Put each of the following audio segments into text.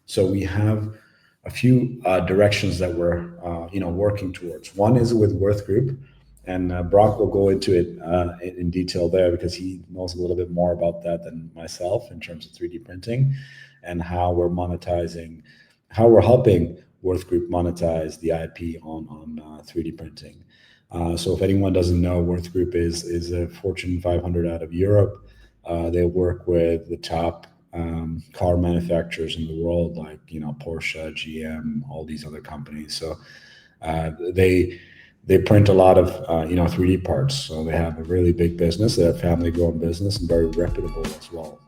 So we have a few directions that we're working towards. One is with Würth Group, and Brock will go into it in detail there because he knows a little bit more about that than myself in terms of 3D printing and how we're monetizing, how we're helping Würth Group monetize the IP on 3D printing. So if anyone doesn't know, Würth Group is a Fortune 500 out of Europe. They work with the top car manufacturers in the world, like Porsche, GM, all these other companies. So they print a lot of 3D parts. So they have a really big business. They're a family-grown business and very reputable as well.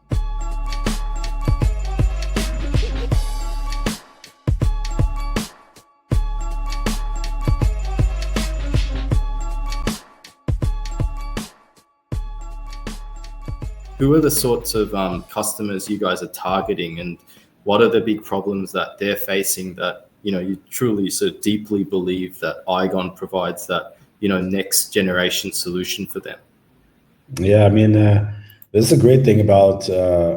Who are the sorts of customers you guys are targeting, and what are the big problems that they're facing that you truly so deeply believe that Iagon provides that next generation solution for them? Yeah, I mean, this is a great thing about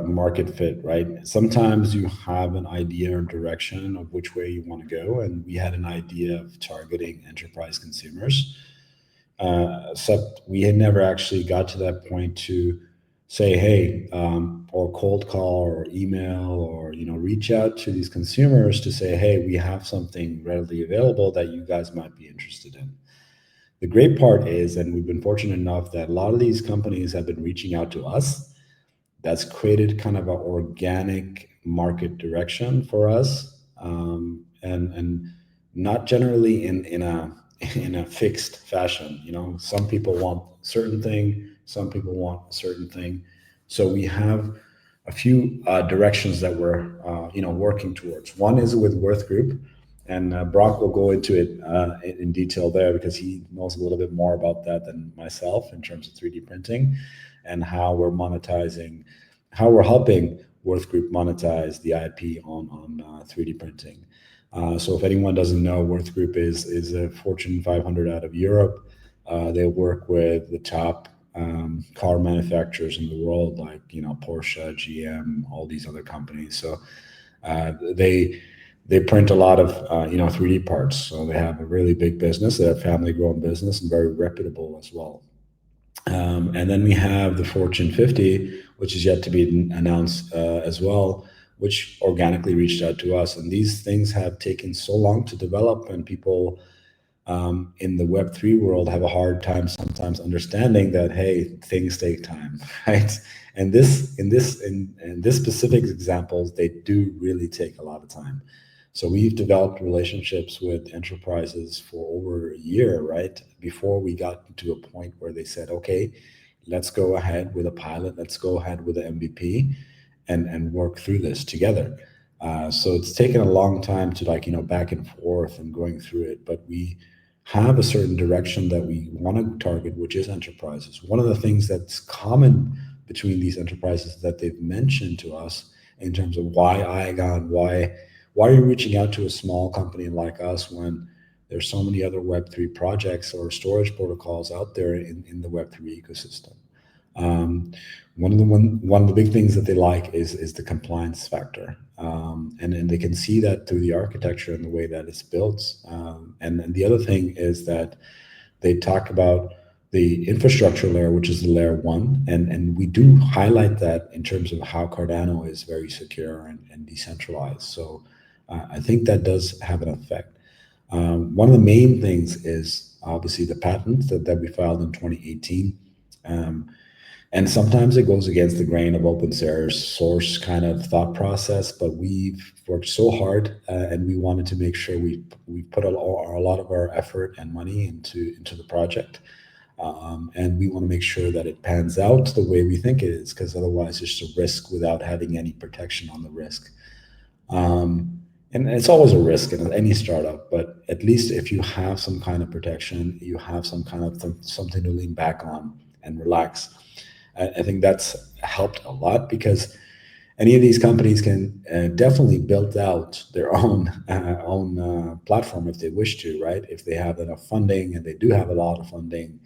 market fit, right? Sometimes you have an idea or direction of which way you want to go, and we had an idea of targeting enterprise consumers, except we had never actually got to that point to say, hey, or cold call or email or reach out to these consumers to say, hey, we have something readily available that you guys might be interested in. The great part is, and we've been fortunate enough that a lot of these companies have been reaching out to us. That's created kind of an organic market direction for us, and not generally in a fixed fashion. Some people want a certain thing, some people want a certain thing. So we have a few directions that we're working towards. One is with Würth Group, and Brock will go into it in detail there because he knows a little bit more about that than myself in terms of 3D printing and how we're monetizing, how we're helping Würth Group monetize the IP on 3D printing. So if anyone doesn't know, Würth Group is a Fortune 500 out of Europe. They work with the top car manufacturers in the world, like Porsche, GM, all these other companies. So they print a lot of 3D parts. So they have a really big business. They're a family-grown business and very reputable as well. And then we have the Fortune 50, which is yet to be announced as well, which organically reached out to us. And these things have taken so long to develop, and people in the Web3 world have a hard time sometimes understanding that, hey, things take time, right? And in this specific examples, they do really take a lot of time. So we've developed relationships with enterprises for over a year, right? Before we got to a point where they said, okay, let's go ahead with a pilot, let's go ahead with an MVP and work through this together. So it's taken a long time to back and forth and going through it, but we have a certain direction that we want to target, which is enterprises. One of the things that's common between these enterprises that they've mentioned to us in terms of why Iagon, why are you reaching out to a small company like us when there's so many other Web3 projects or storage protocols out there in the Web3 ecosystem? One of the big things that they like is the compliance factor, and they can see that through the architecture and the way that it's built. And the other thing is that they talk about the infrastructure layer, which is the layer one, and we do highlight that in terms of how Cardano is very secure and decentralized. So I think that does have an effect. One of the main things is obviously the patent that we filed in 2018. And sometimes it goes against the grain of open source kind of thought process, but we've worked so hard and we wanted to make sure we put a lot of our effort and money into the project. And we want to make sure that it pans out the way we think it is, because otherwise it's just a risk without having any protection on the risk. And it's always a risk in any startup, but at least if you have some kind of protection, you have some kind of something to lean back on and relax. I think that's helped a lot, because any of these companies can definitely build out their own platform if they wish to, right? If they have enough funding, and they do have a lot of funding.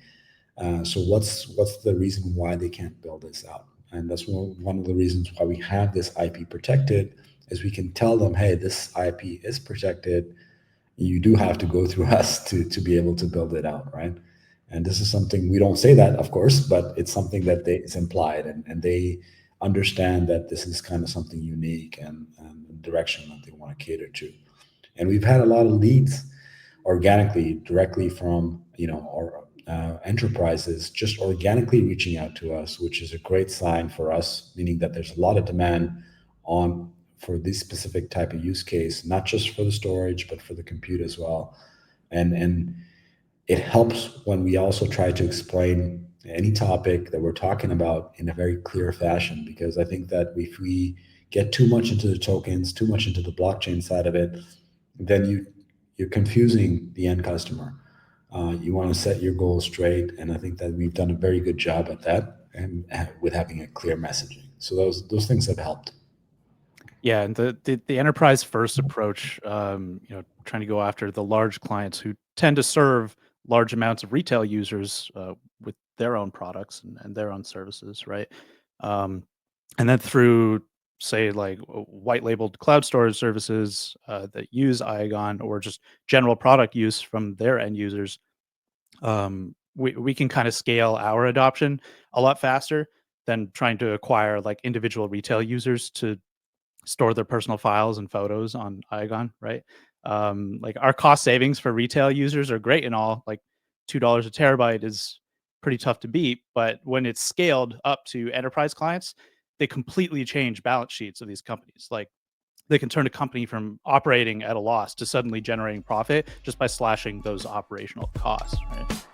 So what's the reason why they can't build this out? And that's one of the reasons why we have this IP protected, is we can tell them, hey, this IP is protected. You do have to go through us to be able to build it out, right? And this is something, we don't say that, of course, but it's something that it's implied, and they understand that this is kind of something unique and direction that they want to cater to. And we've had a lot of leads organically, directly from our enterprises, just organically reaching out to us, which is a great sign for us, meaning that there's a lot of demand on for this specific type of use case, not just for the storage, but for the compute as well. And it helps when we also try to explain any topic that we're talking about in a very clear fashion, because I think that if we get too much into the tokens, too much into the blockchain side of it, then you're confusing the end customer. You want to set your goals straight, and I think that we've done a very good job at that, and with having a clear messaging. So those things have helped. Yeah, and the enterprise first approach, trying to go after the large clients who tend to serve large amounts of retail users with their own products and their own services, right? And then through, say, like white labeled cloud storage services that use Iagon, or just general product use from their end users, we can kind of scale our adoption a lot faster than trying to acquire like individual retail users to store their personal files and photos on Iagon, right? Like our cost savings for retail users are great and all. Like $2 a terabyte is pretty tough to beat, but when it's scaled up to enterprise clients, they completely change balance sheets of these companies. Like they can turn a company from operating at a loss to suddenly generating profit just by slashing those operational costs, right?